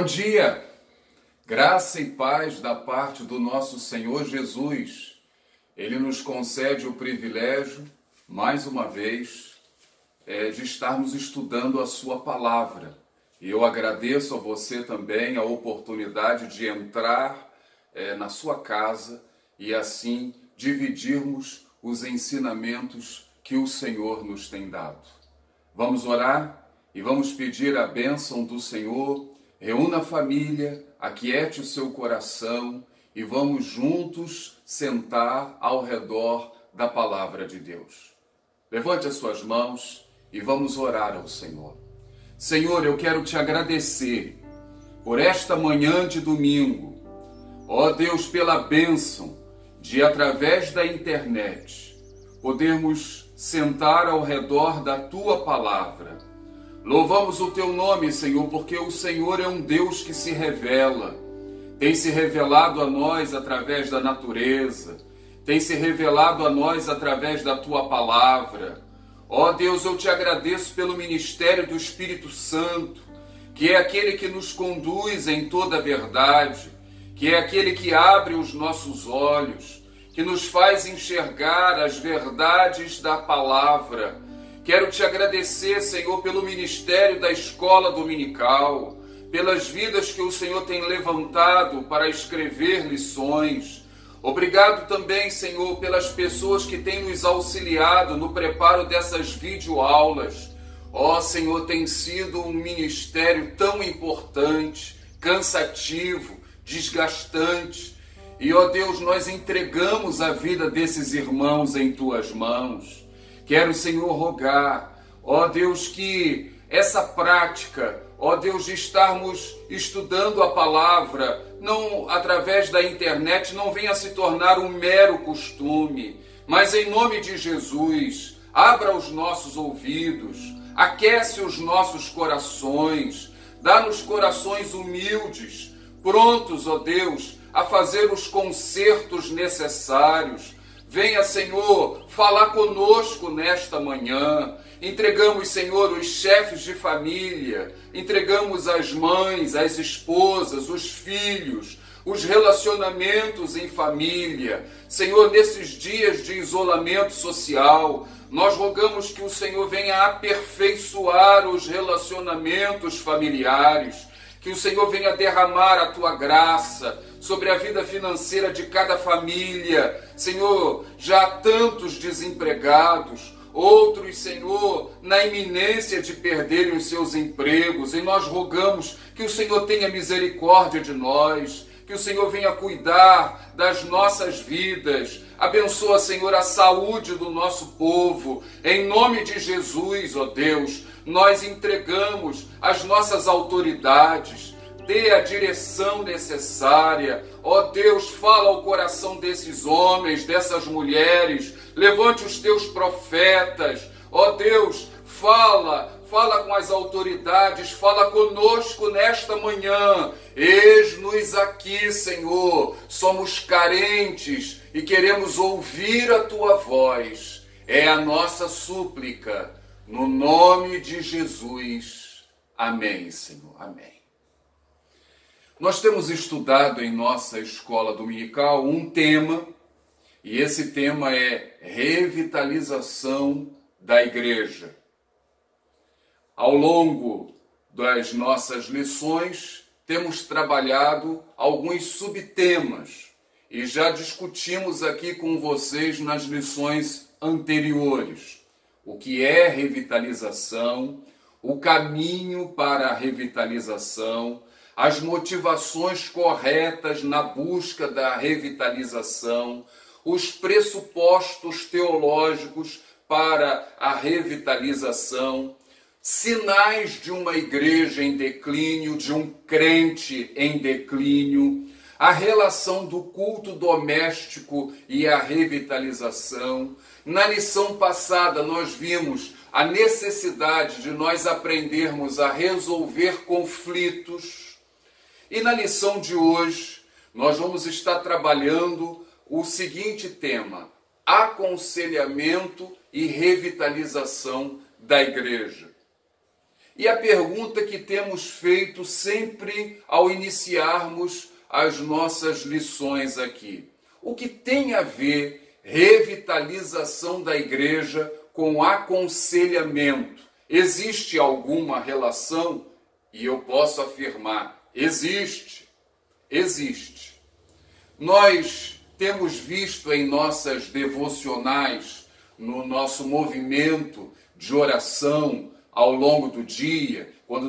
Bom dia, graça e paz da parte do nosso Senhor Jesus. Ele nos concede o privilégio, mais uma vez, de estarmos estudando a sua palavra. E eu agradeço a você também a oportunidade de entrar na sua casa e assim dividirmos os ensinamentos que o Senhor nos tem dado. Vamos orar e vamos pedir a bênção do Senhor. Reúna a família, aquiete o seu coração e vamos juntos sentar ao redor da palavra de Deus. Levante as suas mãos e vamos orar ao Senhor. Senhor, eu quero te agradecer por esta manhã de domingo. Ó Deus, pela bênção de, através da internet, podermos sentar ao redor da tua palavra. Louvamos o teu nome, Senhor, porque o Senhor é um Deus que se revela. Tem se revelado a nós através da natureza. Tem se revelado a nós através da tua palavra. Ó Deus, eu te agradeço pelo ministério do Espírito Santo, que é aquele que nos conduz em toda a verdade, que é aquele que abre os nossos olhos, que nos faz enxergar as verdades da palavra. Quero te agradecer, Senhor, pelo ministério da escola dominical, pelas vidas que o Senhor tem levantado para escrever lições. Obrigado também, Senhor, pelas pessoas que têm nos auxiliado no preparo dessas videoaulas. Ó, Senhor, tem sido um ministério tão importante, cansativo, desgastante. E, ó Deus, nós entregamos a vida desses irmãos em tuas mãos. Quero, Senhor, rogar, ó Deus, que essa prática, ó Deus, de estarmos estudando a palavra, não através da internet, não venha se tornar um mero costume, mas em nome de Jesus, abra os nossos ouvidos, aquece os nossos corações, dá-nos corações humildes, prontos, ó Deus, a fazer os consertos necessários. Venha, Senhor, falar conosco nesta manhã. Entregamos, Senhor, os chefes de família, entregamos as mães, as esposas, os filhos, os relacionamentos em família. Senhor, nesses dias de isolamento social, nós rogamos que o Senhor venha aperfeiçoar os relacionamentos familiares, que o Senhor venha derramar a tua graça sobre a vida financeira de cada família. Senhor, já há tantos desempregados, outros, Senhor, na iminência de perderem os seus empregos, e nós rogamos que o Senhor tenha misericórdia de nós, que o Senhor venha cuidar das nossas vidas. Abençoa, Senhor, a saúde do nosso povo. Em nome de Jesus, ó Deus, nós entregamos as nossas autoridades. Dê a direção necessária. Ó Deus, fala ao coração desses homens, dessas mulheres. Levante os teus profetas. Ó Deus, fala com as autoridades, fala conosco nesta manhã. Eis-nos aqui, Senhor. Somos carentes e queremos ouvir a tua voz. É a nossa súplica. No nome de Jesus. Amém, Senhor. Amém. Nós temos estudado em nossa escola dominical um tema, e esse tema é revitalização da igreja. Ao longo das nossas lições, temos trabalhado alguns subtemas, e já discutimos aqui com vocês nas lições anteriores o que é revitalização, o caminho para a revitalização, as motivações corretas na busca da revitalização, os pressupostos teológicos para a revitalização, sinais de uma igreja em declínio, de um crente em declínio, a relação do culto doméstico e a revitalização. Na lição passada nós vimos a necessidade de nós aprendermos a resolver conflitos. E na lição de hoje, nós vamos estar trabalhando o seguinte tema: aconselhamento e revitalização da igreja. E a pergunta que temos feito sempre ao iniciarmos as nossas lições aqui: o que tem a ver revitalização da igreja com aconselhamento? Existe alguma relação? E eu posso afirmar, existe. Existe. Nós temos visto em nossas devocionais, no nosso movimento de oração ao longo do dia, quando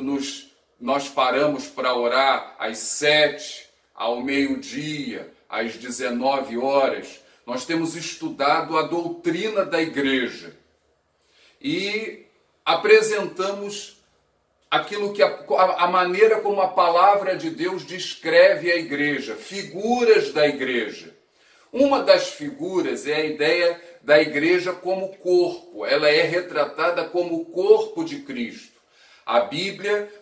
nós paramos para orar às 7, ao meio-dia, às 19 horas, nós temos estudado a doutrina da igreja e apresentamos aquilo que a maneira como a palavra de Deus descreve a igreja, figuras da igreja. Uma das figuras é a ideia da igreja como corpo. Ela é retratada como o corpo de Cristo. A Bíblia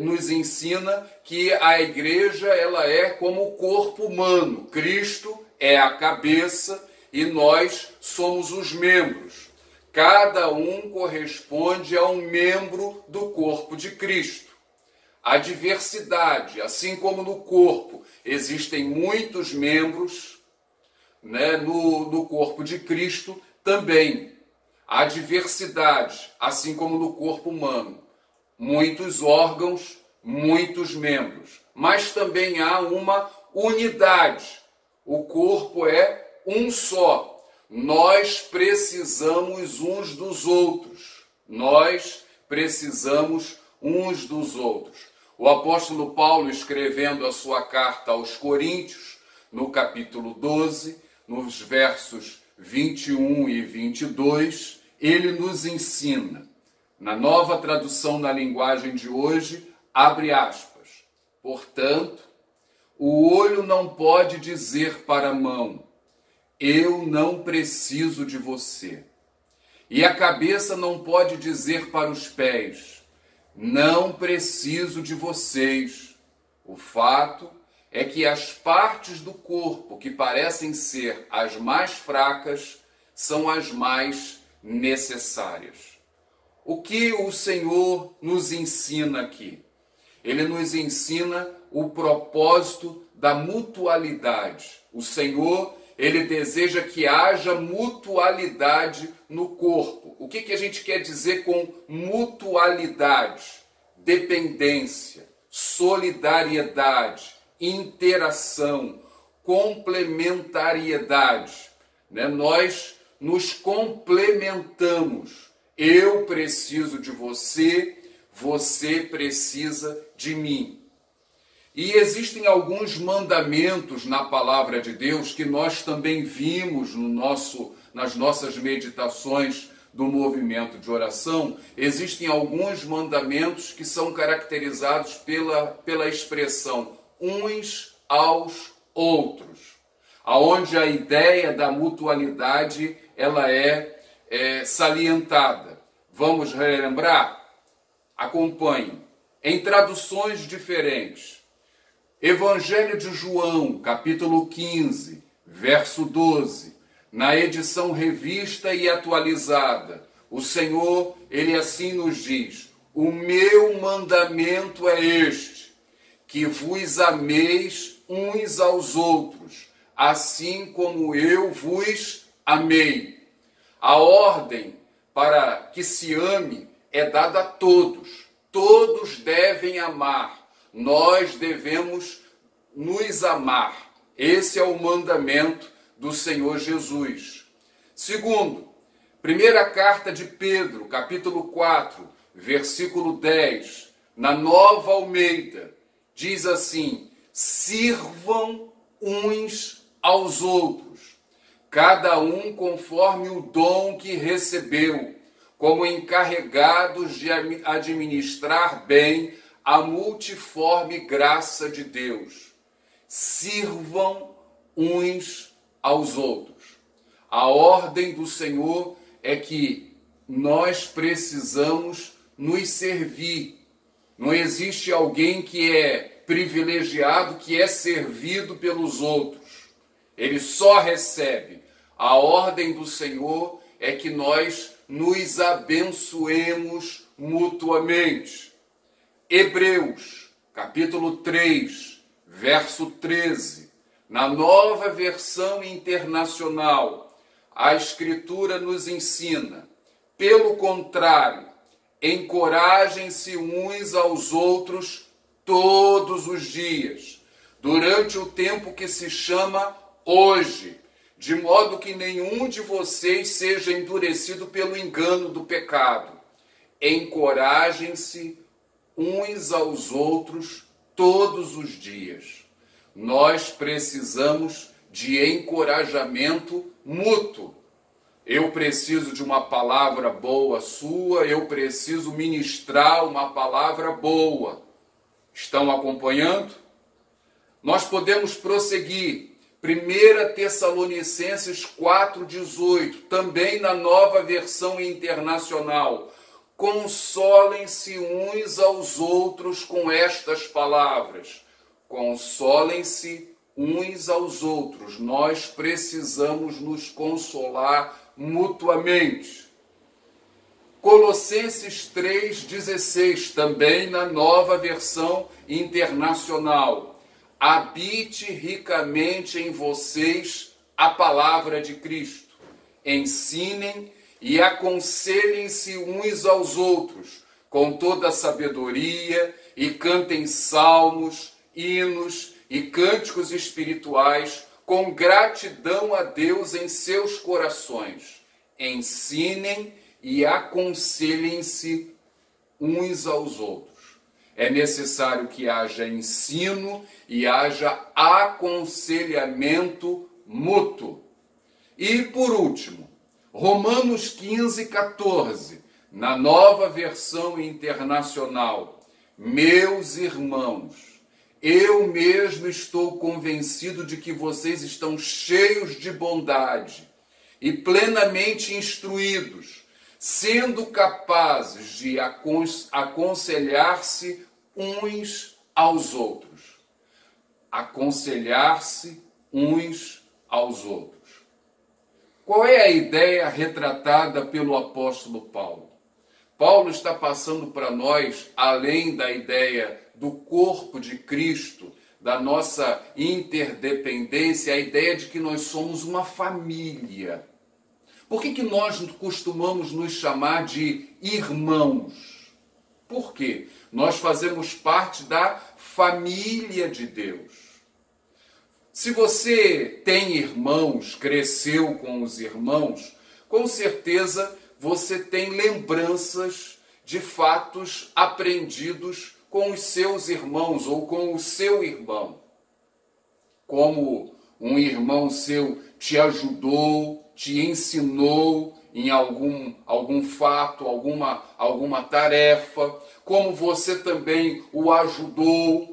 nos ensina que a igreja ela é como o corpo humano. Cristo é a cabeça e nós somos os membros. Cada um corresponde a um membro do corpo de Cristo. A diversidade, assim como no corpo existem muitos membros, né, no corpo de Cristo também. Há diversidade, assim como no corpo humano. Muitos órgãos, muitos membros. Mas também há uma unidade. O corpo é um só. Nós precisamos uns dos outros. Nós precisamos uns dos outros. O apóstolo Paulo, escrevendo a sua carta aos Coríntios, no capítulo 12, nos versos 21 e 22, ele nos ensina, na nova tradução na linguagem de hoje, abre aspas, portanto, o olho não pode dizer para a mão, eu não preciso de você. E a cabeça não pode dizer para os pés, não preciso de vocês. O fato é que as partes do corpo que parecem ser as mais fracas são as mais necessárias. O que o Senhor nos ensina aqui? Ele nos ensina o propósito da mutualidade. O Senhor, ele deseja que haja mutualidade no corpo. O que a gente quer dizer com mutualidade? Dependência, solidariedade, interação, complementariedade. Né? Nós nos complementamos. Eu preciso de você, você precisa de mim. E existem alguns mandamentos na palavra de Deus que nós também vimos nas nossas meditações do movimento de oração. Existem alguns mandamentos que são caracterizados pela expressão uns aos outros, aonde a ideia da mutualidade ela é salientada. Vamos relembrar? Acompanhe. Em traduções diferentes. Evangelho de João, capítulo 15, verso 12. Na edição revista e atualizada, o Senhor, ele assim nos diz: o meu mandamento é este, que vos ameis uns aos outros, assim como eu vos amei. A ordem para que se ame é dada a todos. Todos devem amar. Nós devemos nos amar. Esse é o mandamento do Senhor Jesus. Segundo, primeira carta de Pedro, capítulo 4, versículo 10, na Nova Almeida, diz assim: sirvam uns aos outros, cada um conforme o dom que recebeu, como encarregados de administrar bem a multiforme graça de Deus. Sirvam uns aos outros. A ordem do Senhor é que nós precisamos nos servir. Não existe alguém que é privilegiado, que é servido pelos outros. Ele só recebe. A ordem do Senhor é que nós nos abençoemos mutuamente. Hebreus, capítulo 3, verso 13. Na Nova Versão Internacional, a Escritura nos ensina: pelo contrário, encorajem-se uns aos outros todos os dias, durante o tempo que se chama hoje, de modo que nenhum de vocês seja endurecido pelo engano do pecado. Encorajem-se uns aos outros todos os dias. Nós precisamos de encorajamento mútuo. Eu preciso de uma palavra boa sua, eu preciso ministrar uma palavra boa. Estão acompanhando? Nós podemos prosseguir. 1 Tessalonicenses 4,18, também na Nova Versão Internacional. Consolem-se uns aos outros com estas palavras. Consolem-se uns aos outros. Nós precisamos nos consolar mutuamente. Colossenses 3,16, também na Nova Versão Internacional. Habite ricamente em vocês a palavra de Cristo. Ensinem e aconselhem-se uns aos outros com toda a sabedoria e cantem salmos, hinos e cânticos espirituais com gratidão a Deus em seus corações. Ensinem e aconselhem-se uns aos outros. É necessário que haja ensino e haja aconselhamento mútuo. E por último, Romanos 15:14, na Nova Versão Internacional. Meus irmãos, eu mesmo estou convencido de que vocês estão cheios de bondade e plenamente instruídos, sendo capazes de aconselhar-se uns aos outros. Aconselhar-se uns aos outros. Qual é a ideia retratada pelo apóstolo Paulo? Paulo está passando para nós, além da ideia do corpo de Cristo, da nossa interdependência, a ideia de que nós somos uma família. Por que nós costumamos nos chamar de irmãos? Por quê? Nós fazemos parte da família de Deus. Se você tem irmãos, cresceu com os irmãos, com certeza você tem lembranças de fatos aprendidos com os seus irmãos ou com o seu irmão. Como um irmão seu te ajudou, te ensinou em algum fato, alguma tarefa, como você também o ajudou.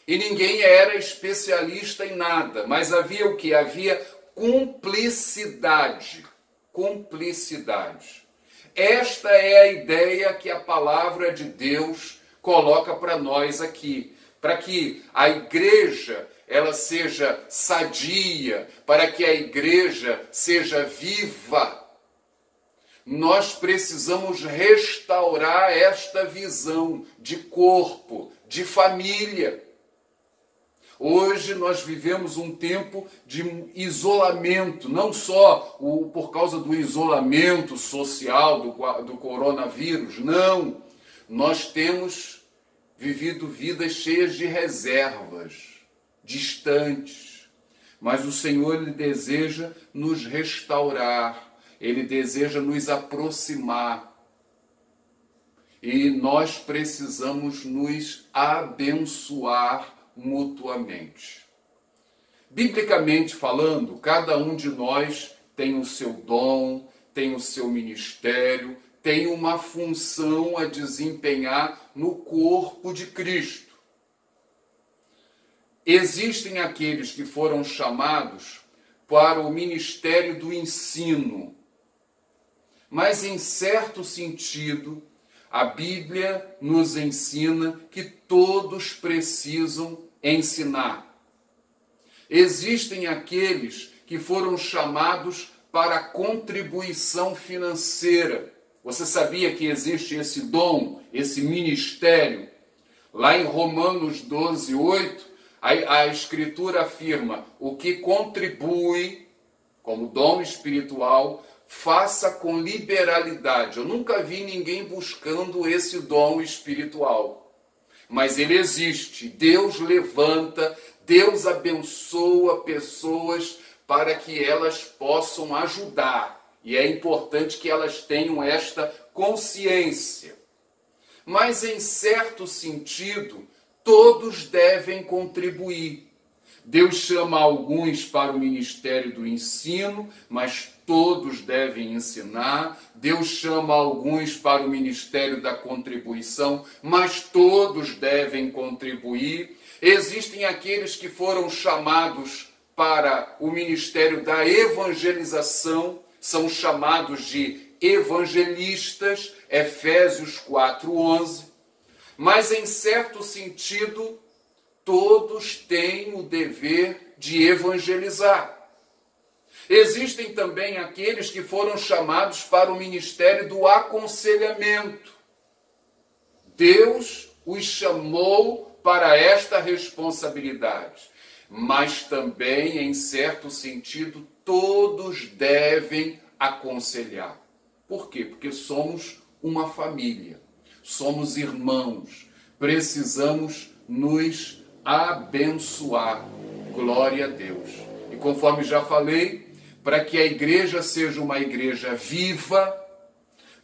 E ninguém era especialista em nada, mas havia o que? Havia cumplicidade. Cumplicidade. Esta é a ideia que a palavra de Deus coloca para nós aqui, para que a igreja ela seja sadia, para que a igreja seja viva. Nós precisamos restaurar esta visão de corpo, de família. Hoje nós vivemos um tempo de isolamento, não só por causa do isolamento social do coronavírus, não. Nós temos vivido vidas cheias de reservas, distantes, mas o Senhor ele deseja nos restaurar, ele deseja nos aproximar e nós precisamos nos abençoar mutuamente. Biblicamente falando, cada um de nós tem o seu dom, tem o seu ministério, tem uma função a desempenhar no corpo de Cristo. Existem aqueles que foram chamados para o ministério do ensino, mas em certo sentido, a Bíblia nos ensina que todos precisam ensinar. Existem aqueles que foram chamados para a contribuição financeira, Você sabia que existe esse dom, esse ministério? Lá em Romanos 12, 8, a Escritura afirma: o que contribui como dom espiritual, faça com liberalidade. Eu nunca vi ninguém buscando esse dom espiritual, mas ele existe. Deus levanta, Deus abençoa pessoas para que elas possam ajudar. E é importante que elas tenham esta consciência. Mas, em certo sentido, todos devem contribuir. Deus chama alguns para o ministério do ensino, mas todos devem ensinar. Deus chama alguns para o ministério da contribuição, mas todos devem contribuir. Existem aqueles que foram chamados para o ministério da evangelização, são chamados de evangelistas, Efésios 4:11. Mas, em certo sentido, todos têm o dever de evangelizar. Existem também aqueles que foram chamados para o ministério do aconselhamento. Deus os chamou para esta responsabilidade. Mas também, em certo sentido, todos devem aconselhar. Por quê? Porque somos uma família, somos irmãos, precisamos nos abençoar. Glória a Deus. E conforme já falei, para que a igreja seja uma igreja viva,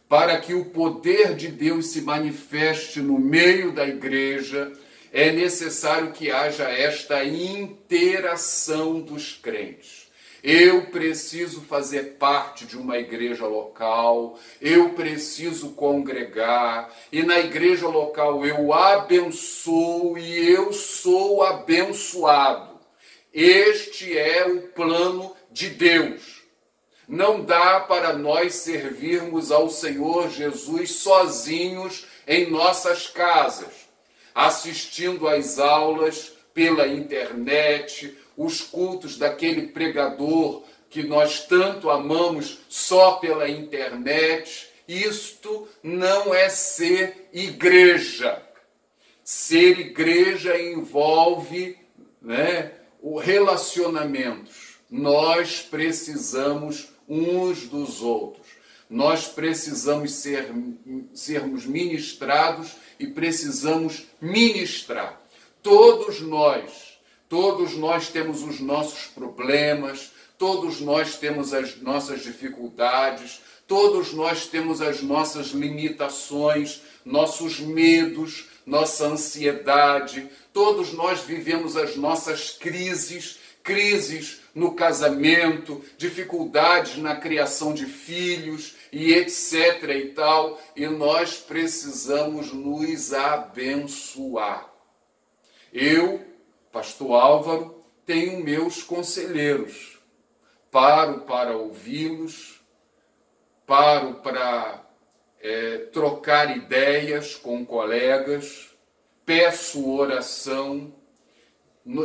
para que o poder de Deus se manifeste no meio da igreja, é necessário que haja esta interação dos crentes. Eu preciso fazer parte de uma igreja local, eu preciso congregar, e na igreja local eu abençoo e eu sou abençoado. Este é o plano de Deus. Não dá para nós servirmos ao Senhor Jesus sozinhos em nossas casas, assistindo às aulas pela internet, os cultos daquele pregador que nós tanto amamos só pela internet. Isto não é ser igreja. Ser igreja envolve, o relacionamentos. Nós precisamos uns dos outros. Nós precisamos sermos ministrados e precisamos ministrar. Todos nós temos os nossos problemas, todos nós temos as nossas dificuldades, todos nós temos as nossas limitações, nossos medos, nossa ansiedade, todos nós vivemos as nossas crises no casamento, dificuldades na criação de filhos e etc. e tal, e nós precisamos nos abençoar. Eu, pastor Álvaro, tenho meus conselheiros, paro para ouvi-los, paro para trocar ideias com colegas, peço oração,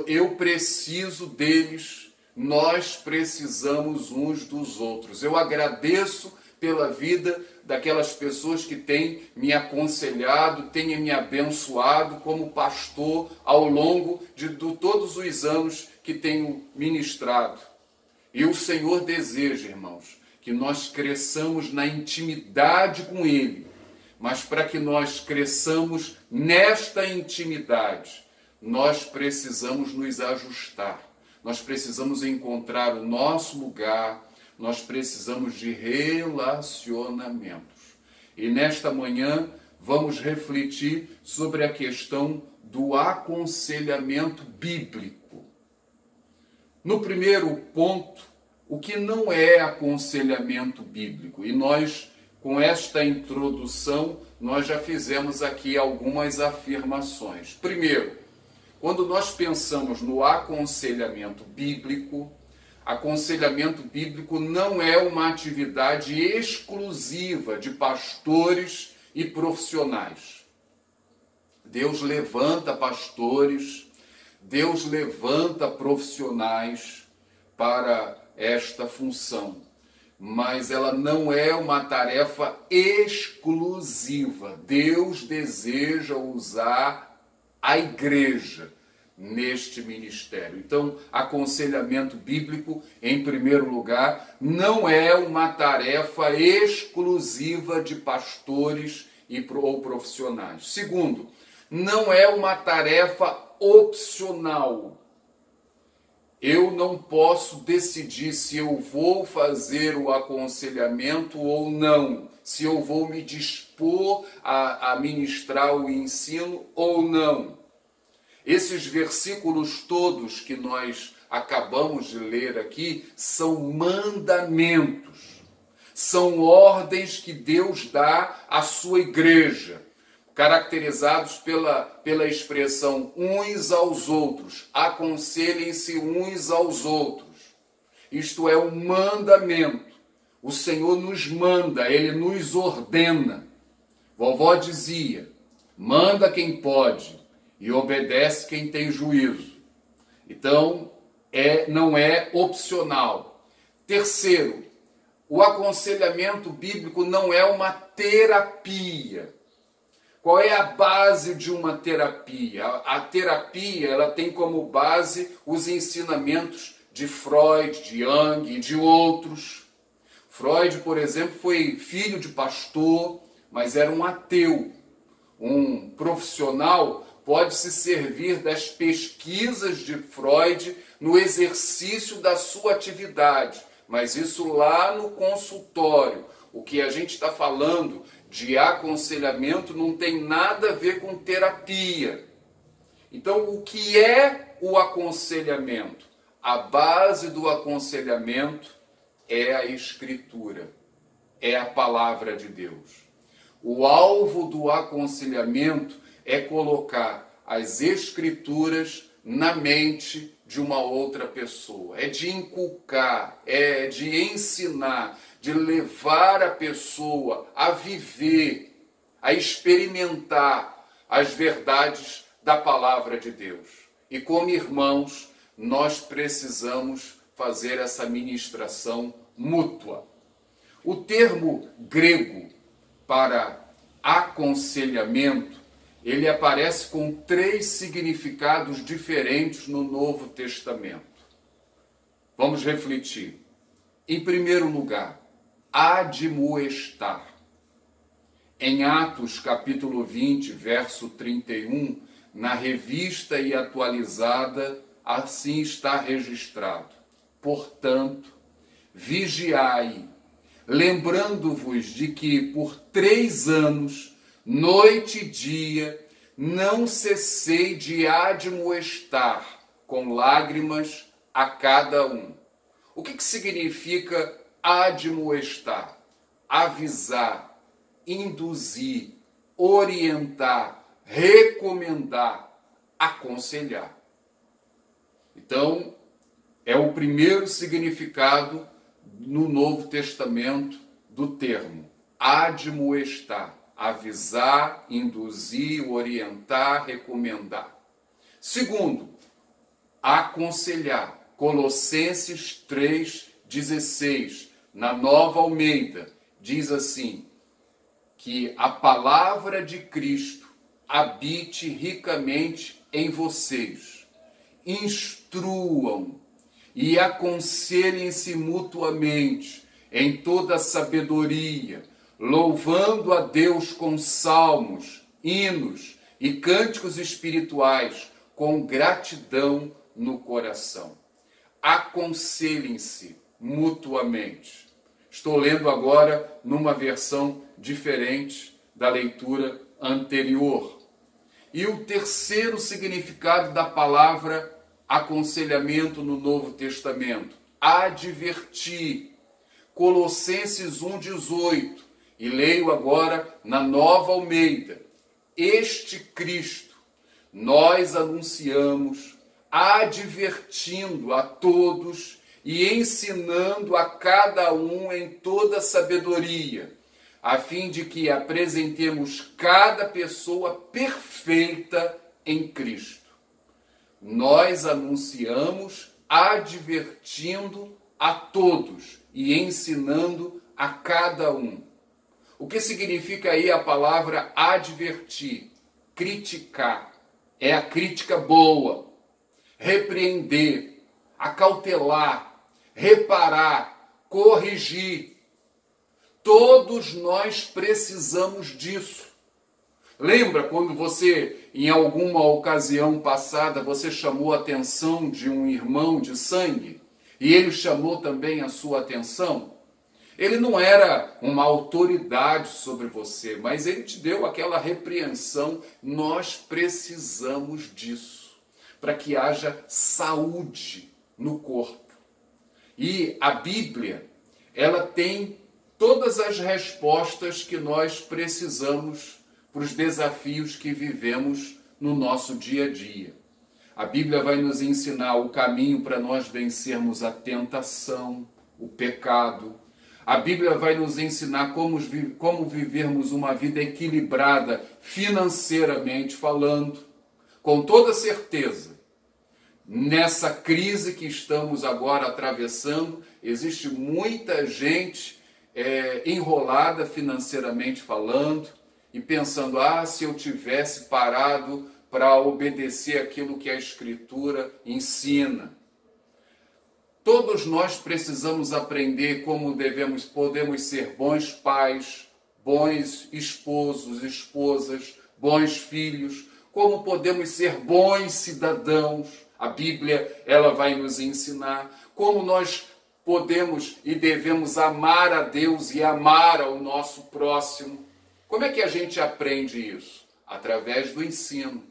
eu preciso deles, nós precisamos uns dos outros. Eu agradeço pela vida daquelas pessoas que têm me aconselhado, têm me abençoado como pastor ao longo de todos os anos que tenho ministrado. E o Senhor deseja, irmãos, que nós cresçamos na intimidade com Ele. Mas para que nós cresçamos nesta intimidade, nós precisamos nos ajustar. Nós precisamos encontrar o nosso lugar. Nós precisamos de relacionamentos. E nesta manhã vamos refletir sobre a questão do aconselhamento bíblico. No primeiro ponto, o que não é aconselhamento bíblico? E nós, com esta introdução, nós já fizemos aqui algumas afirmações. Primeiro, quando nós pensamos no aconselhamento bíblico não é uma atividade exclusiva de pastores e profissionais. Deus levanta pastores, Deus levanta profissionais para esta função. mas ela não é uma tarefa exclusiva. Deus deseja usar a igreja neste ministério. Então, aconselhamento bíblico, em primeiro lugar, não é uma tarefa exclusiva de pastores ou profissionais. Segundo, não é uma tarefa opcional. Eu não posso decidir se eu vou fazer o aconselhamento ou não, se eu vou me dispor a ministrar o ensino ou não. Esses versículos todos que nós acabamos de ler aqui são mandamentos, são ordens que Deus dá à sua igreja, caracterizados pela expressão uns aos outros, aconselhem-se uns aos outros. Isto é um mandamento. O Senhor nos manda, Ele nos ordena. Vovó dizia, manda quem pode e obedece quem tem juízo. Então, não é opcional. Terceiro, o aconselhamento bíblico não é uma terapia. Qual é a base de uma terapia? A terapia ela tem como base os ensinamentos de Freud, de Jung e de outros. Freud, por exemplo, foi filho de pastor, mas era um ateu. Um profissional pode se servir das pesquisas de Freud no exercício da sua atividade, mas isso lá no consultório. O que a gente está falando de aconselhamento não tem nada a ver com terapia. Então, o que é o aconselhamento? A base do aconselhamento é a Escritura, é a palavra de Deus. O alvo do aconselhamento é colocar as Escrituras na mente de uma outra pessoa. É de inculcar, é de ensinar, de levar a pessoa a viver, a experimentar as verdades da palavra de Deus. E como irmãos, nós precisamos fazer essa ministração mútua. O termo grego para aconselhamento, ele aparece com 3 significados diferentes no Novo Testamento. Vamos refletir. Em primeiro lugar, admoestar. Em Atos capítulo 20, verso 31, na revista e atualizada, assim está registrado. Portanto, vigiai, lembrando-vos de que por 3 anos, noite e dia, não cessei de admoestar com lágrimas a cada um. O que significa admoestar? Avisar, induzir, orientar, recomendar, aconselhar. Então, é o primeiro significado no Novo Testamento do termo admoestar. Avisar, induzir, orientar, recomendar. Segundo, aconselhar. Colossenses 3,16, na Nova Almeida, diz assim, que a palavra de Cristo habite ricamente em vocês. Instruam e aconselhem-se mutuamente em toda sabedoria, louvando a Deus com salmos, hinos e cânticos espirituais, com gratidão no coração. Aconselhem-se mutuamente. Estou lendo agora numa versão diferente da leitura anterior. E o terceiro significado da palavra aconselhamento no Novo Testamento, advertir. Colossenses 1,18. E leio agora na Nova Almeida. Este Cristo nós anunciamos, advertindo a todos e ensinando a cada um em toda sabedoria, a fim de que apresentemos cada pessoa perfeita em Cristo. Nós anunciamos, advertindo a todos e ensinando a cada um. O que significa aí a palavra advertir, criticar? É a crítica boa, repreender, acautelar, reparar, corrigir. Todos nós precisamos disso. Lembra quando você, em alguma ocasião passada, você chamou a atenção de um irmão de sangue e ele chamou também a sua atenção? Ele não era uma autoridade sobre você, mas ele te deu aquela repreensão. Nós precisamos disso para que haja saúde no corpo. E a Bíblia, ela tem todas as respostas que nós precisamos para os desafios que vivemos no nosso dia a dia. A Bíblia vai nos ensinar o caminho para nós vencermos a tentação, o pecado. A Bíblia vai nos ensinar como vivermos uma vida equilibrada financeiramente falando. Com toda certeza, nessa crise que estamos agora atravessando, existe muita gente enrolada financeiramente falando e pensando, se eu tivesse parado para obedecer aquilo que a Escritura ensina. Todos nós precisamos aprender como podemos ser bons pais, bons esposos, esposas, bons filhos, como podemos ser bons cidadãos. A Bíblia, ela vai nos ensinar como nós podemos e devemos amar a Deus e amar ao nosso próximo. Como é que a gente aprende isso? Através do ensino,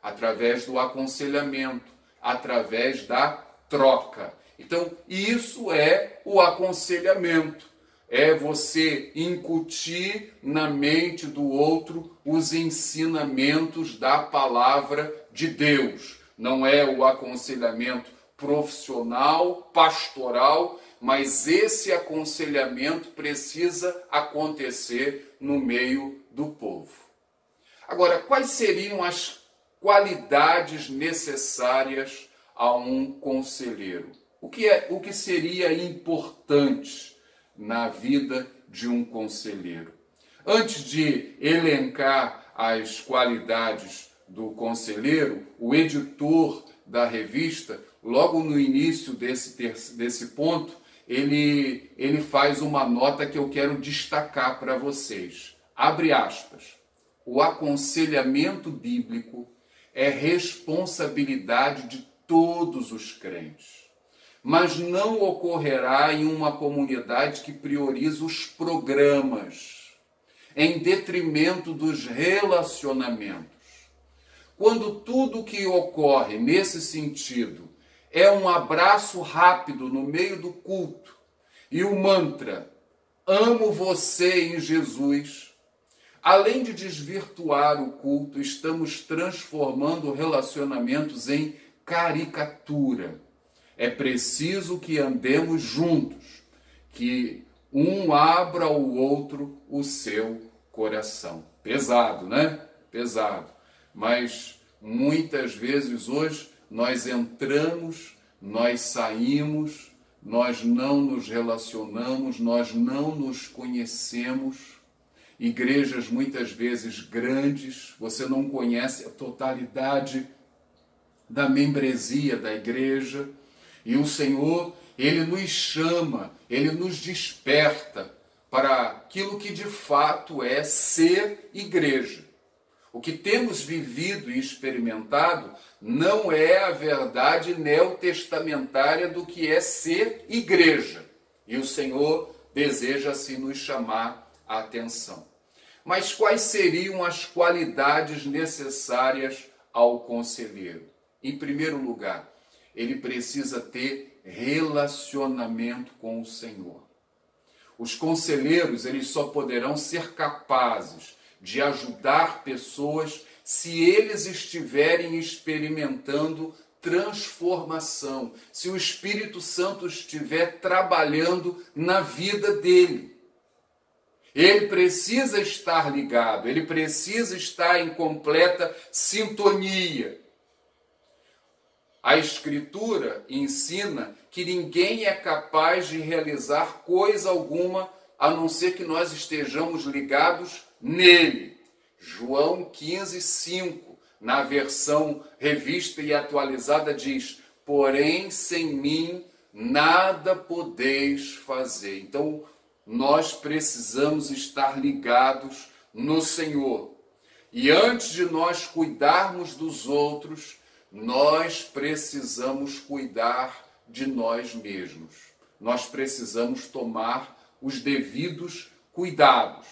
através do aconselhamento, através da troca. Então, isso é o aconselhamento. É você incutir na mente do outro os ensinamentos da palavra de Deus. Não é o aconselhamento profissional, pastoral, mas esse aconselhamento precisa acontecer no meio do povo. Agora, quais seriam as qualidades necessárias a um conselheiro? O que seria importante na vida de um conselheiro? Antes de elencar as qualidades do conselheiro, o editor da revista, logo no início desse ponto, ele faz uma nota que eu quero destacar para vocês. Abre aspas. O aconselhamento bíblico é responsabilidade de todos os crentes, mas não ocorrerá em uma comunidade que prioriza os programas em detrimento dos relacionamentos. Quando tudo que ocorre nesse sentido é um abraço rápido no meio do culto e o mantra "Amo você em Jesus", além de desvirtuar o culto, estamos transformando relacionamentos em caricatura. É preciso que andemos juntos, que um abra ao outro o seu coração. Pesado, né? Pesado. Mas muitas vezes hoje nós entramos, nós saímos, nós não nos relacionamos, nós não nos conhecemos. Igrejas muitas vezes grandes, você não conhece a totalidade da membresia da igreja. E o Senhor, Ele nos chama, Ele nos desperta para aquilo que de fato é ser igreja. O que temos vivido e experimentado não é a verdade neotestamentária do que é ser igreja. E o Senhor deseja assim nos chamar a atenção. Mas quais seriam as qualidades necessárias ao conselheiro? Em primeiro lugar, ele precisa ter relacionamento com o Senhor. Os conselheiros, eles só poderão ser capazes de ajudar pessoas se eles estiverem experimentando transformação, se o Espírito Santo estiver trabalhando na vida dele. Ele precisa estar ligado, ele precisa estar em completa sintonia. A Escritura ensina que ninguém é capaz de realizar coisa alguma a não ser que nós estejamos ligados nele. João 15:5, na versão revista e atualizada, diz: porém, sem mim nada podeis fazer. Então, nós precisamos estar ligados no Senhor. E antes de nós cuidarmos dos outros, nós precisamos cuidar de nós mesmos. Nós precisamos tomar os devidos cuidados.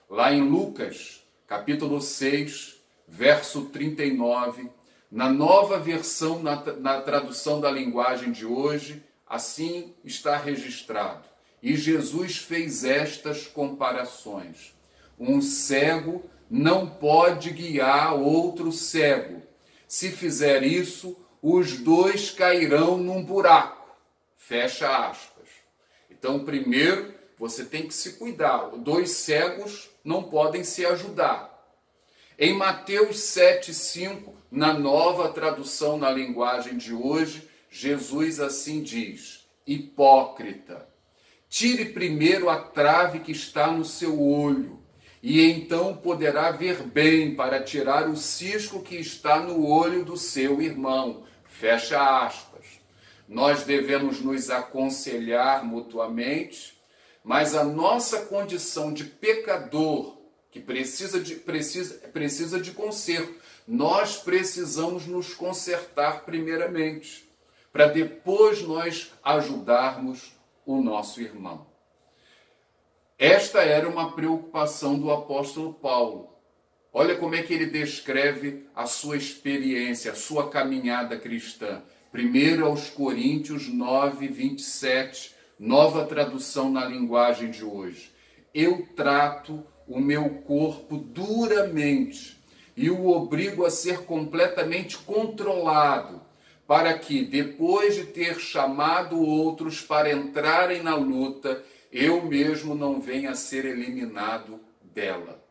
Lá em Lucas, capítulo 6, verso 39, na nova versão, na tradução da linguagem de hoje, assim está registrado. E Jesus fez estas comparações. Um cego não pode guiar outro cego. Se fizer isso, os dois cairão num buraco. Fecha aspas. Então, primeiro, você tem que se cuidar. Dois cegos não podem se ajudar. Em Mateus 7,5, na nova tradução na linguagem de hoje, Jesus assim diz: hipócrita, tire primeiro a trave que está no seu olho, e então poderá ver bem para tirar o cisco que está no olho do seu irmão. Fecha aspas. Nós devemos nos aconselhar mutuamente, mas a nossa condição de pecador, que precisa de conserto, nós precisamos nos consertar primeiramente, para depois nós ajudarmos o nosso irmão. Esta era uma preocupação do apóstolo Paulo. Olha como é que ele descreve a sua experiência, a sua caminhada cristã. Primeiro aos Coríntios 9, 27, nova tradução na linguagem de hoje. Eu trato o meu corpo duramente e o obrigo a ser completamente controlado, para que, depois de ter chamado outros para entrarem na luta, eu mesmo não venha a ser eliminado dela.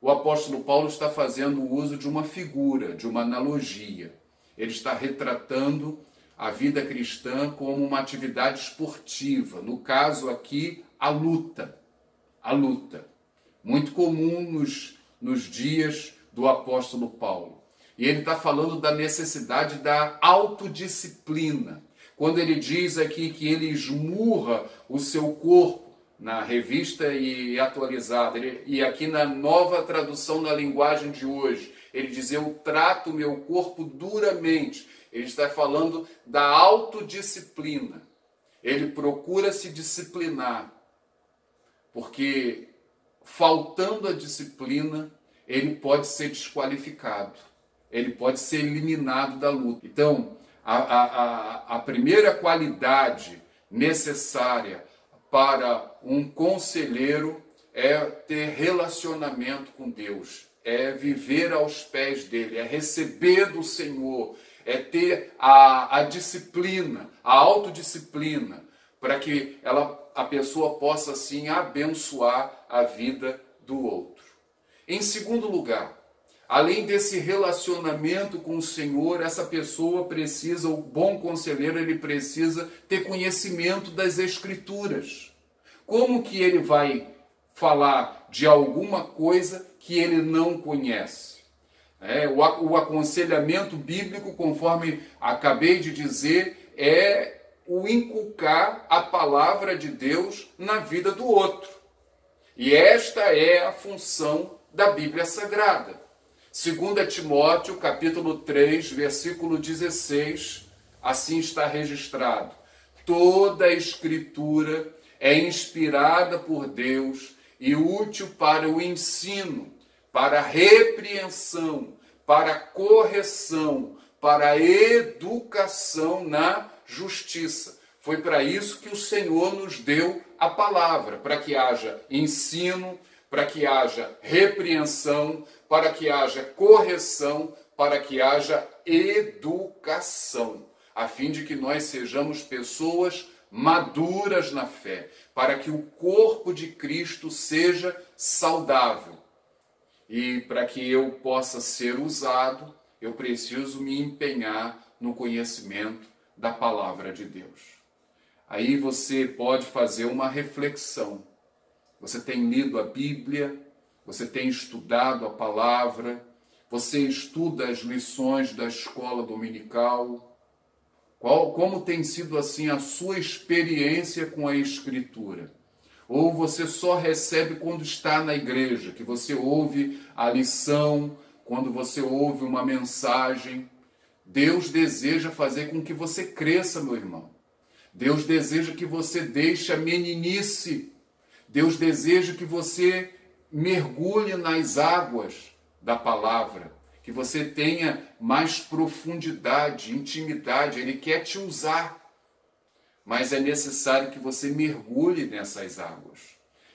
O apóstolo Paulo está fazendo uso de uma figura, de uma analogia. Ele está retratando a vida cristã como uma atividade esportiva. No caso aqui, a luta. A luta. Muito comum nos dias do apóstolo Paulo. E ele está falando da necessidade da autodisciplina. Quando ele diz aqui que ele esmurra o seu corpo, na revista e atualizada, e aqui na nova tradução na linguagem de hoje, ele diz: eu trato o meu corpo duramente. Ele está falando da autodisciplina. Ele procura se disciplinar, porque faltando a disciplina, ele pode ser desqualificado, ele pode ser eliminado da luta. Então, a primeira qualidade necessária para um conselheiro é ter relacionamento com Deus, é viver aos pés dele, é receber do Senhor, é ter a disciplina, a autodisciplina, para que a pessoa possa assim abençoar a vida do outro. Em segundo lugar, além desse relacionamento com o Senhor, essa pessoa precisa, o bom conselheiro, ele precisa ter conhecimento das Escrituras. Como que ele vai falar de alguma coisa que ele não conhece? O aconselhamento bíblico, conforme acabei de dizer, é o inculcar a palavra de Deus na vida do outro. E esta é a função da Bíblia Sagrada. 2 Timóteo, capítulo 3, versículo 16, assim está registrado: toda a Escritura é inspirada por Deus e útil para o ensino, para a repreensão, para a correção, para a educação na justiça. Foi para isso que o Senhor nos deu a palavra, para que haja ensino, para que haja repreensão, para que haja correção, para que haja educação, a fim de que nós sejamos pessoas maduras na fé, para que o corpo de Cristo seja saudável. E para que eu possa ser usado, eu preciso me empenhar no conhecimento da palavra de Deus. Aí você pode fazer uma reflexão. Você tem lido a Bíblia, você tem estudado a palavra, você estuda as lições da escola dominical. Como tem sido assim a sua experiência com a Escritura? Ou você só recebe quando está na igreja, que você ouve a lição, quando você ouve uma mensagem? Deus deseja fazer com que você cresça, meu irmão. Deus deseja que você deixe a meninice. Deus deseja que você mergulhe nas águas da palavra, que você tenha mais profundidade, intimidade. Ele quer te usar, mas é necessário que você mergulhe nessas águas.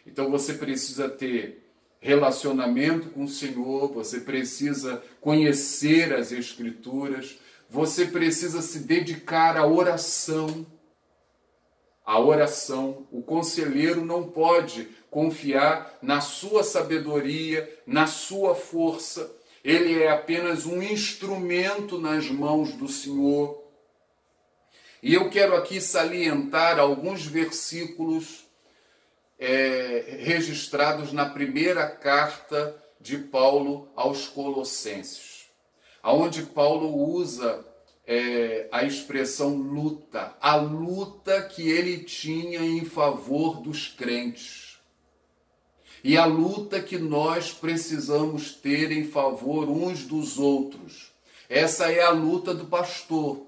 Então você precisa ter relacionamento com o Senhor, você precisa conhecer as Escrituras, você precisa se dedicar à oração. A oração, o conselheiro não pode confiar na sua sabedoria, na sua força. Ele é apenas um instrumento nas mãos do Senhor. E eu quero aqui salientar alguns versículos registrados na primeira carta de Paulo aos Colossenses, onde Paulo usa a expressão luta, a luta que ele tinha em favor dos crentes. E a luta que nós precisamos ter em favor uns dos outros. Essa é a luta do pastor.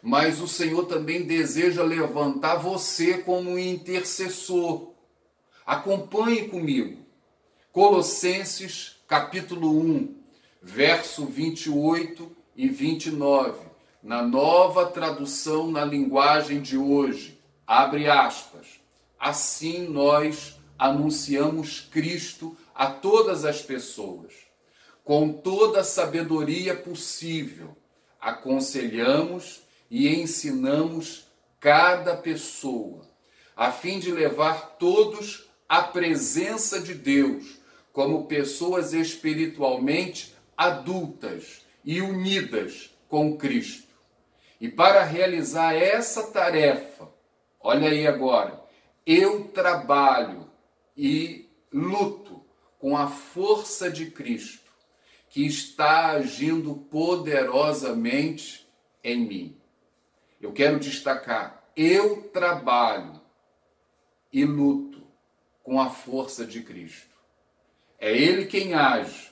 Mas o Senhor também deseja levantar você como um intercessor. Acompanhe comigo. Colossenses capítulo 1, verso 28 e 29. Na nova tradução na linguagem de hoje, abre aspas, assim nós anunciamos Cristo a todas as pessoas, com toda a sabedoria possível, aconselhamos e ensinamos cada pessoa, a fim de levar todos à presença de Deus, como pessoas espiritualmente adultas e unidas com Cristo. E para realizar essa tarefa, olha aí agora, eu trabalho e luto com a força de Cristo, que está agindo poderosamente em mim. Eu quero destacar, eu trabalho e luto com a força de Cristo. É Ele quem age.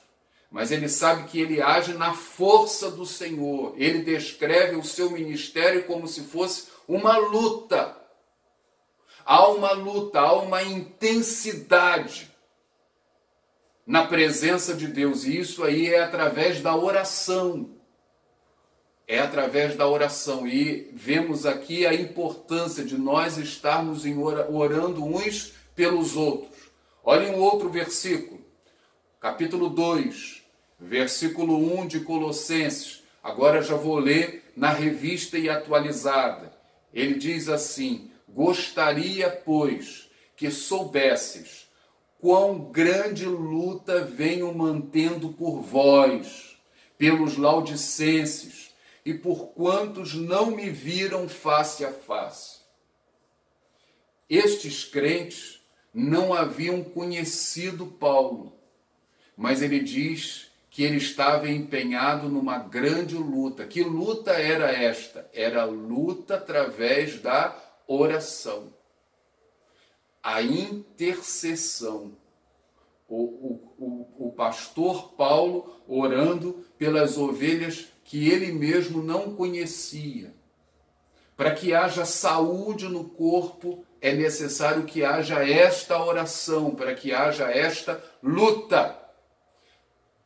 Mas ele sabe que ele age na força do Senhor. Ele descreve o seu ministério como se fosse uma luta. Há uma luta, há uma intensidade na presença de Deus. E isso aí é através da oração. É através da oração. E vemos aqui a importância de nós estarmos orando uns pelos outros. Olhem um outro versículo. Capítulo 2. Versículo 1 de Colossenses, agora já vou ler na revista e atualizada. Ele diz assim, gostaria, pois, que soubesses quão grande luta venho mantendo por vós, pelos laudicenses, e por quantos não me viram face a face. Estes crentes não haviam conhecido Paulo, mas ele diz que ele estava empenhado numa grande luta. Que luta era esta? Era a luta através da oração. A intercessão. O pastor Paulo orando pelas ovelhas que ele mesmo não conhecia. Para que haja saúde no corpo, é necessário que haja esta oração, para que haja esta luta.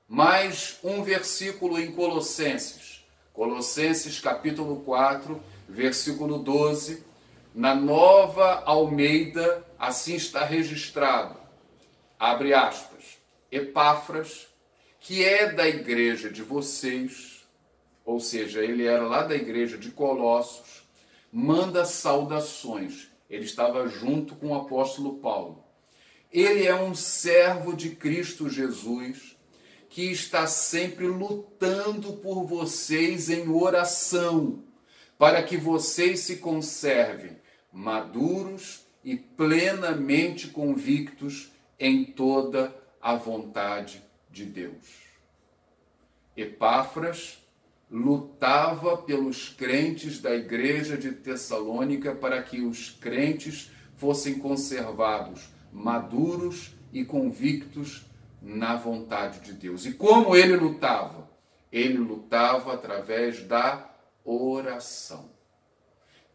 Mais um versículo em Colossenses. Colossenses capítulo 4, versículo 12. Na Nova Almeida, assim está registrado. Abre aspas. Epáfras, que é da igreja de vocês, ou seja, ele era lá da igreja de Colossos, manda saudações. Ele estava junto com o apóstolo Paulo. Ele é um servo de Cristo Jesus, que está sempre lutando por vocês em oração, para que vocês se conservem maduros e plenamente convictos em toda a vontade de Deus. Epáfras lutava pelos crentes da igreja de Tessalônica para que os crentes fossem conservados maduros e convictos na vontade de Deus. E como ele lutava? Ele lutava através da oração.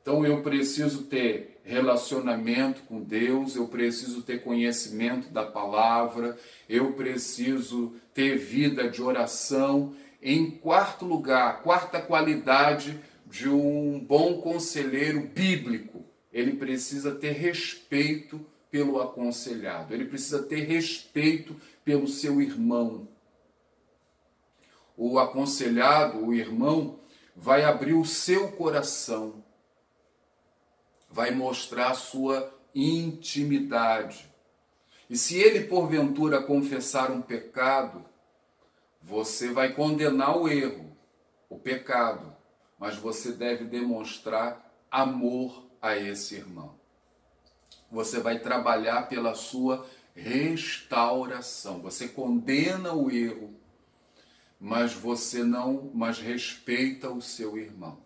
Então eu preciso ter relacionamento com Deus, eu preciso ter conhecimento da palavra, eu preciso ter vida de oração. Em quarto lugar, quarta qualidade de um bom conselheiro bíblico, ele precisa ter respeito pelo aconselhado, ele precisa ter respeito pelo seu irmão. O aconselhado, o irmão, vai abrir o seu coração, vai mostrar a sua intimidade. E se ele porventura confessar um pecado, você vai condenar o erro, o pecado, mas você deve demonstrar amor a esse irmão. Você vai trabalhar pela sua restauração. Você condena o erro, mas mas respeita o seu irmão.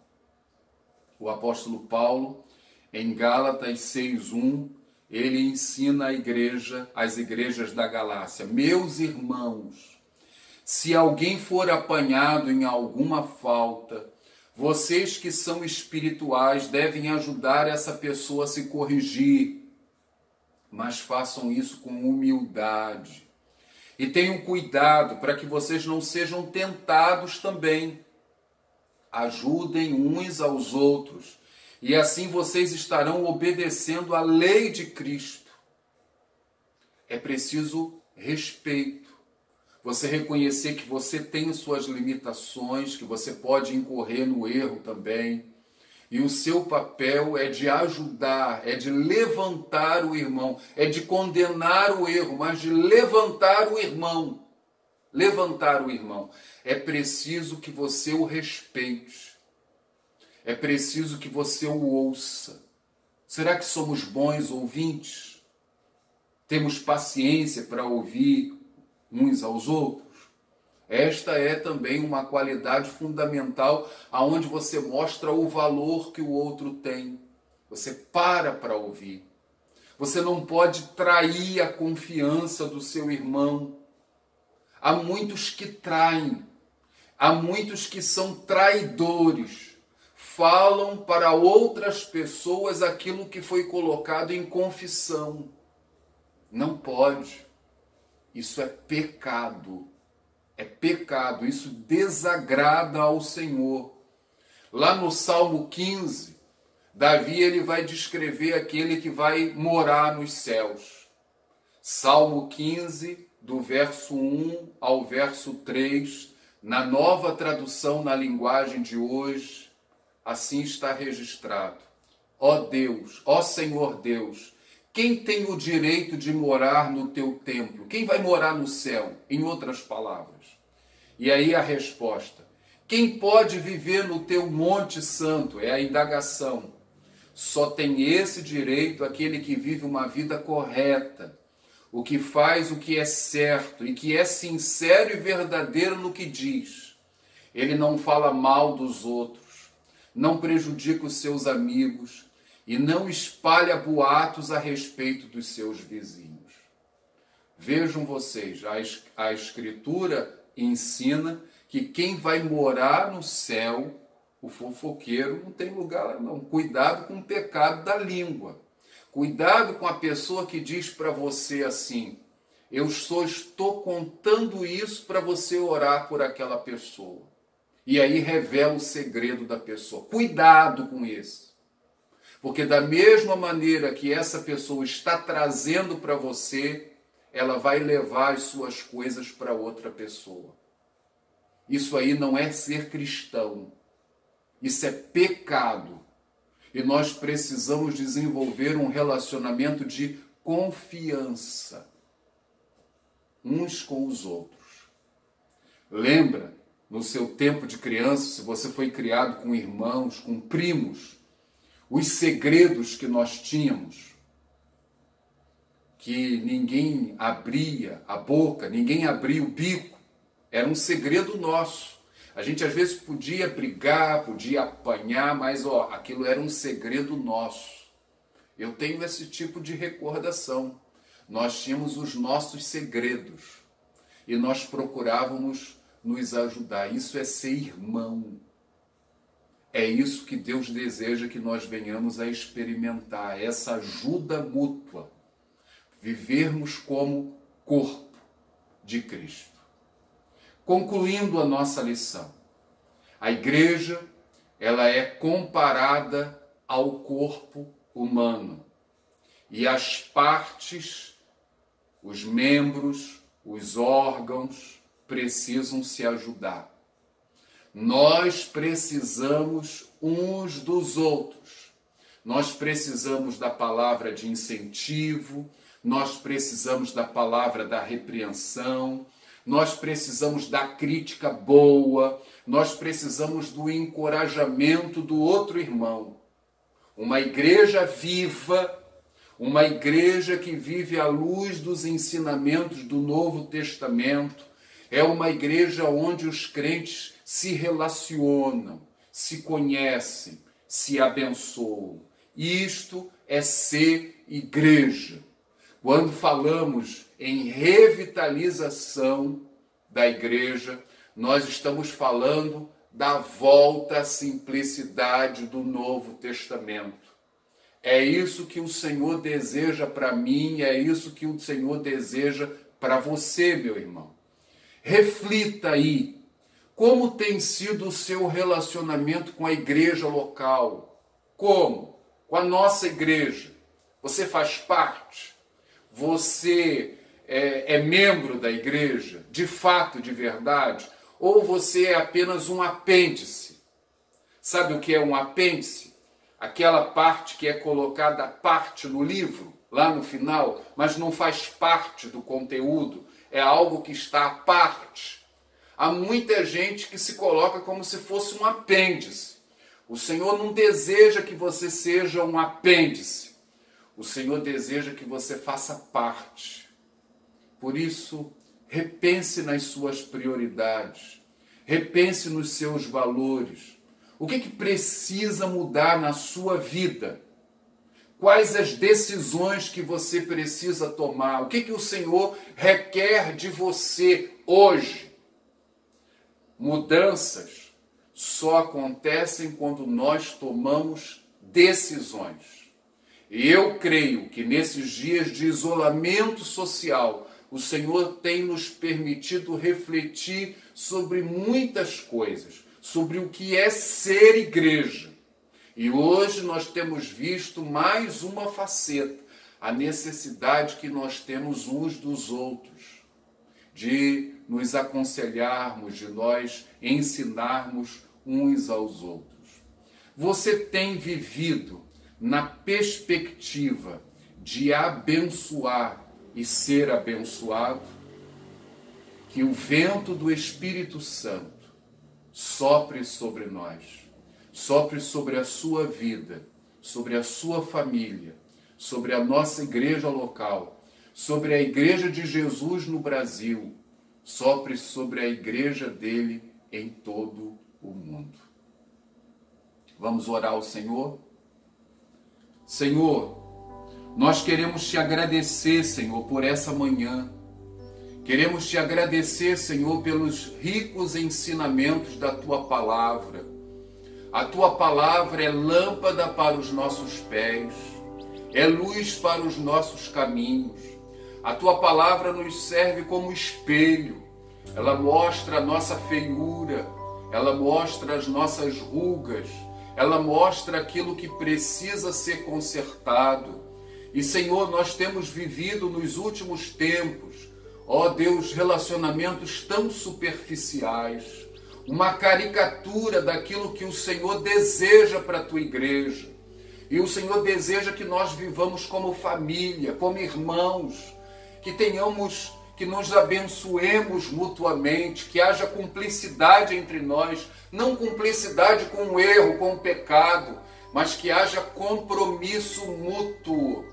O apóstolo Paulo, em Gálatas 6:1, ele ensina às igrejas da Galácia: meus irmãos, se alguém for apanhado em alguma falta, vocês que são espirituais devem ajudar essa pessoa a se corrigir, mas façam isso com humildade. E tenham cuidado para que vocês não sejam tentados também. Ajudem uns aos outros, e assim vocês estarão obedecendo à lei de Cristo. É preciso respeito. Você reconhecer que você tem suas limitações, que você pode incorrer no erro também. E o seu papel é de ajudar, é de levantar o irmão, é de condenar o erro, mas de levantar o irmão. Levantar o irmão. É preciso que você o respeite. É preciso que você o ouça. Será que somos bons ouvintes? Temos paciência para ouvir uns aos outros? Esta é também uma qualidade fundamental aonde você mostra o valor que o outro tem. Você para ouvir. Você não pode trair a confiança do seu irmão. Há muitos que traem. Há muitos que são traidores. Falam para outras pessoas aquilo que foi colocado em confissão. Não pode. Isso é pecado. É pecado. Isso desagrada ao Senhor. Lá no Salmo 15, Davi ele vai descrever aquele que vai morar nos céus. Salmo 15, do verso 1 ao verso 3, na nova tradução na linguagem de hoje, assim está registrado: ó Deus, ó Senhor Deus, quem tem o direito de morar no teu templo? Quem vai morar no céu? Em outras palavras. E aí a resposta: quem pode viver no teu monte santo? É a indagação. Só tem esse direito aquele que vive uma vida correta, o que faz o que é certo e que é sincero e verdadeiro no que diz. Ele não fala mal dos outros, não prejudica os seus amigos e não espalha boatos a respeito dos seus vizinhos. Vejam vocês, a Escritura ensina que quem vai morar no céu, o fofoqueiro, não tem lugar não. Cuidado com o pecado da língua. Cuidado com a pessoa que diz para você assim: eu só estou contando isso para você orar por aquela pessoa. E aí revela o segredo da pessoa. Cuidado com isso. Porque da mesma maneira que essa pessoa está trazendo para você, ela vai levar as suas coisas para outra pessoa. Isso aí não é ser cristão. Isso é pecado. E nós precisamos desenvolver um relacionamento de confiança uns com os outros. Lembra, no seu tempo de criança, se você foi criado com irmãos, com primos, os segredos que nós tínhamos, que ninguém abria a boca, ninguém abria o bico, era um segredo nosso. A gente às vezes podia brigar, podia apanhar, mas aquilo era um segredo nosso. Eu tenho esse tipo de recordação. Nós tínhamos os nossos segredos e nós procurávamos nos ajudar. Isso é ser irmão. É isso que Deus deseja que nós venhamos a experimentar, essa ajuda mútua. Vivermos como corpo de Cristo. Concluindo a nossa lição, a igreja, ela é comparada ao corpo humano. E as partes, os membros, os órgãos precisam se ajudar. Nós precisamos uns dos outros. Nós precisamos da palavra de incentivo, nós precisamos da palavra da repreensão, nós precisamos da crítica boa, nós precisamos do encorajamento do outro irmão. Uma igreja viva, uma igreja que vive à luz dos ensinamentos do Novo Testamento, é uma igreja onde os crentes se relacionam, se conhecem, se abençoam. Isto é ser igreja. Quando falamos em revitalização da igreja, nós estamos falando da volta à simplicidade do Novo Testamento. É isso que o Senhor deseja para mim, é isso que o Senhor deseja para você, meu irmão. Reflita aí, como tem sido o seu relacionamento com a igreja local? Como? Com a nossa igreja. Você faz parte? Você é membro da igreja, de fato, de verdade? Ou você é apenas um apêndice? Sabe o que é um apêndice? Aquela parte que é colocada à parte no livro, lá no final, mas não faz parte do conteúdo, é algo que está à parte. Há muita gente que se coloca como se fosse um apêndice. O Senhor não deseja que você seja um apêndice. O Senhor deseja que você faça parte. Por isso, repense nas suas prioridades. Repense nos seus valores. O que precisa mudar na sua vida? Quais as decisões que você precisa tomar? O que o Senhor requer de você hoje? Mudanças só acontecem quando nós tomamos decisões. E eu creio que nesses dias de isolamento social, o Senhor tem nos permitido refletir sobre muitas coisas, sobre o que é ser igreja. E hoje nós temos visto mais uma faceta, a necessidade que nós temos uns dos outros, de nos aconselharmos, de nós ensinarmos uns aos outros. Você tem vivido na perspectiva de abençoar e ser abençoado? Que o vento do Espírito Santo sopre sobre nós, sopre sobre a sua vida, sobre a sua família, sobre a nossa igreja local, sobre a igreja de Jesus no Brasil, sopre sobre a igreja dele em todo o mundo. Vamos orar ao Senhor? Senhor, nós queremos te agradecer, Senhor, por essa manhã. Queremos te agradecer, Senhor, pelos ricos ensinamentos da Tua Palavra. A Tua Palavra é lâmpada para os nossos pés, é luz para os nossos caminhos. A Tua Palavra nos serve como espelho. Ela mostra a nossa feiura, ela mostra as nossas rugas, ela mostra aquilo que precisa ser consertado. E, Senhor, nós temos vivido nos últimos tempos, ó Deus, relacionamentos tão superficiais, uma caricatura daquilo que o Senhor deseja para a Tua igreja. E o Senhor deseja que nós vivamos como família, como irmãos, que tenhamos que nos abençoemos mutuamente, que haja cumplicidade entre nós, não cumplicidade com o erro, com o pecado, mas que haja compromisso mútuo.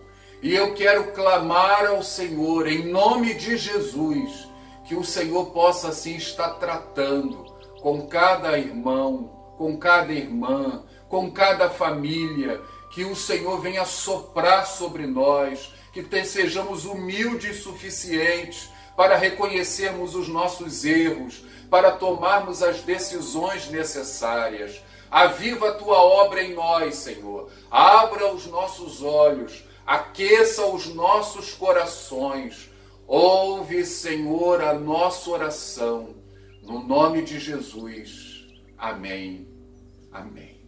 E eu quero clamar ao Senhor, em nome de Jesus, que o Senhor possa assim estar tratando com cada irmão, com cada irmã, com cada família, que o Senhor venha soprar sobre nós, que sejamos humildes o suficientes para reconhecermos os nossos erros, para tomarmos as decisões necessárias. Aviva a tua obra em nós, Senhor. Abra os nossos olhos, aqueça os nossos corações. Ouve, Senhor, a nossa oração. No nome de Jesus. Amém. Amém.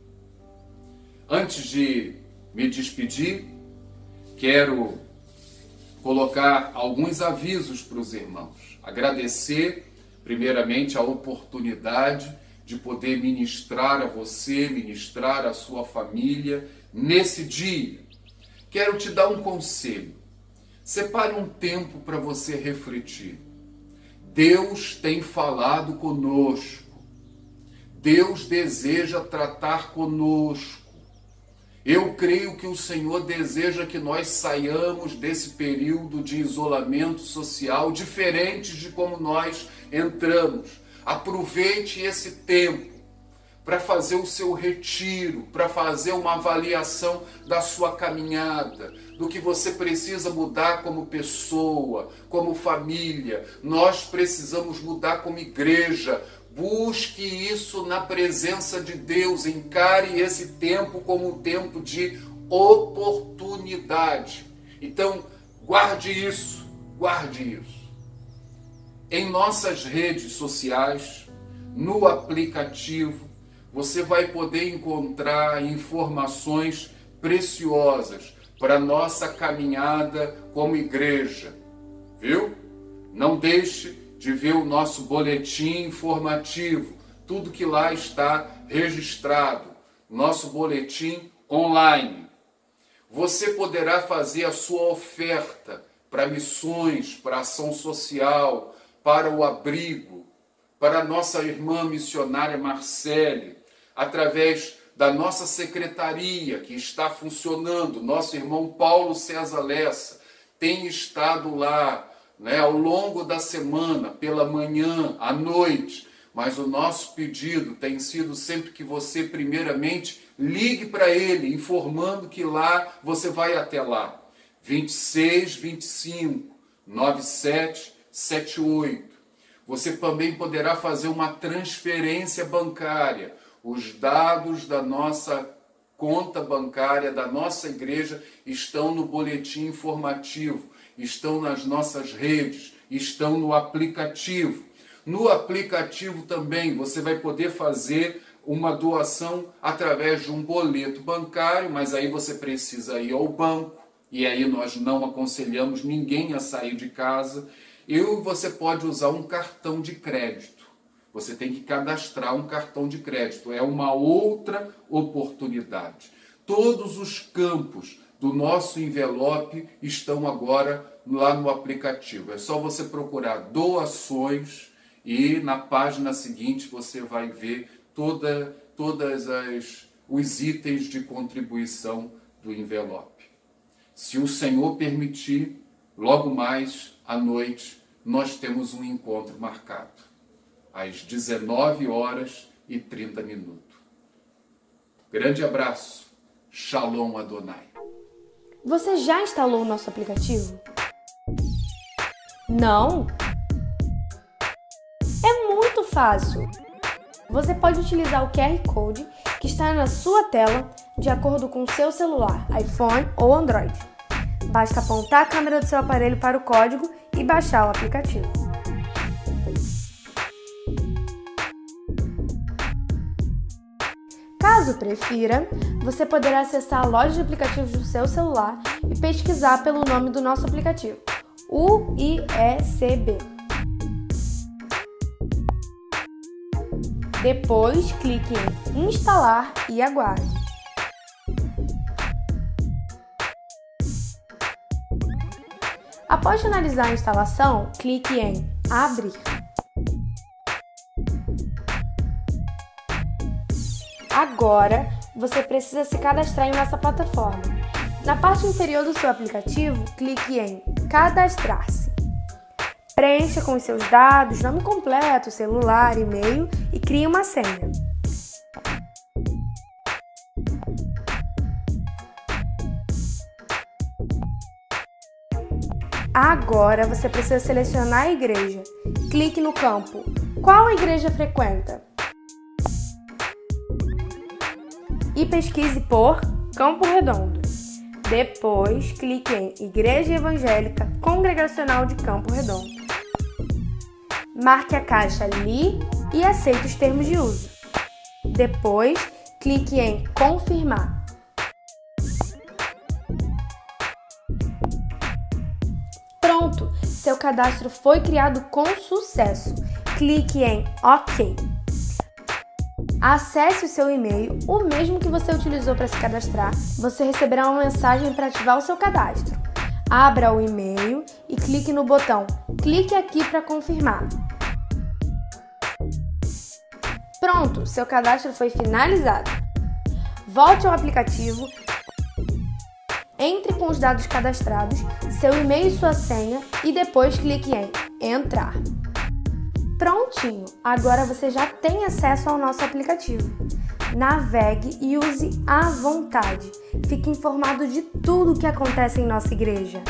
Antes de me despedir, quero colocar alguns avisos para os irmãos. Agradecer, primeiramente, a oportunidade de poder ministrar a você, ministrar a sua família nesse dia. Quero te dar um conselho. Separe um tempo para você refletir. Deus tem falado conosco. Deus deseja tratar conosco. Eu creio que o Senhor deseja que nós saiamos desse período de isolamento social diferente de como nós entramos. Aproveite esse tempo para fazer o seu retiro, para fazer uma avaliação da sua caminhada, do que você precisa mudar como pessoa, como família. Nós precisamos mudar como igreja. Busque isso na presença de Deus. Encare esse tempo como um tempo de oportunidade. Então, guarde isso, guarde isso. Em nossas redes sociais, no aplicativo, você vai poder encontrar informações preciosas para a nossa caminhada como igreja. Viu? Não deixe de ver o nosso boletim informativo, tudo que lá está registrado, nosso boletim online. Você poderá fazer a sua oferta para missões, para ação social, para o abrigo, para a nossa irmã missionária Marcele, através da nossa secretaria que está funcionando. Nosso irmão Paulo César Lessa tem estado lá, ao longo da semana, pela manhã, à noite, mas o nosso pedido tem sido sempre que você, primeiramente, ligue para ele, informando que lá você vai até lá. 26 25 97 78. Você também poderá fazer uma transferência bancária. Os dados da nossa conta bancária, da nossa igreja, estão no boletim informativo. Estão nas nossas redes, estão no aplicativo. No aplicativo também você vai poder fazer uma doação através de um boleto bancário, mas aí você precisa ir ao banco, e aí nós não aconselhamos ninguém a sair de casa. E você pode usar um cartão de crédito. Você tem que cadastrar um cartão de crédito. É uma outra oportunidade. Todos os campos do nosso envelope estão agora lá no aplicativo. É só você procurar doações e na página seguinte você vai ver todas os itens de contribuição do envelope. Se o Senhor permitir, logo mais à noite nós temos um encontro marcado, às 19h30. Grande abraço. Shalom Adonai. Você já instalou o nosso aplicativo? Não? É muito fácil. Você pode utilizar o QR Code que está na sua tela de acordo com o seu celular, iPhone ou Android. Basta apontar a câmera do seu aparelho para o código e baixar o aplicativo. Caso prefira, você poderá acessar a loja de aplicativos do seu celular e pesquisar pelo nome do nosso aplicativo, UIECB. Depois, clique em Instalar e aguarde. Após finalizar a instalação, clique em Abrir. Agora, você precisa se cadastrar em nossa plataforma. Na parte inferior do seu aplicativo, clique em Cadastrar-se. Preencha com os seus dados, nome completo, celular, e-mail e crie uma senha. Agora você precisa selecionar a igreja. Clique no campo Qual igreja frequenta? E pesquise por Campo Redondo. Depois, clique em Igreja Evangélica Congregacional de Campo Redondo. Marque a caixa Li e aceite os termos de uso. Depois, clique em Confirmar. Pronto! Seu cadastro foi criado com sucesso. Clique em OK. Acesse o seu e-mail, o mesmo que você utilizou para se cadastrar. Você receberá uma mensagem para ativar o seu cadastro. Abra o e-mail e clique no botão Clique aqui para confirmar. Pronto, seu cadastro foi finalizado. Volte ao aplicativo, entre com os dados cadastrados, seu e-mail e sua senha e depois clique em Entrar. Prontinho! Agora você já tem acesso ao nosso aplicativo. Navegue e use à vontade. Fique informado de tudo o que acontece em nossa igreja.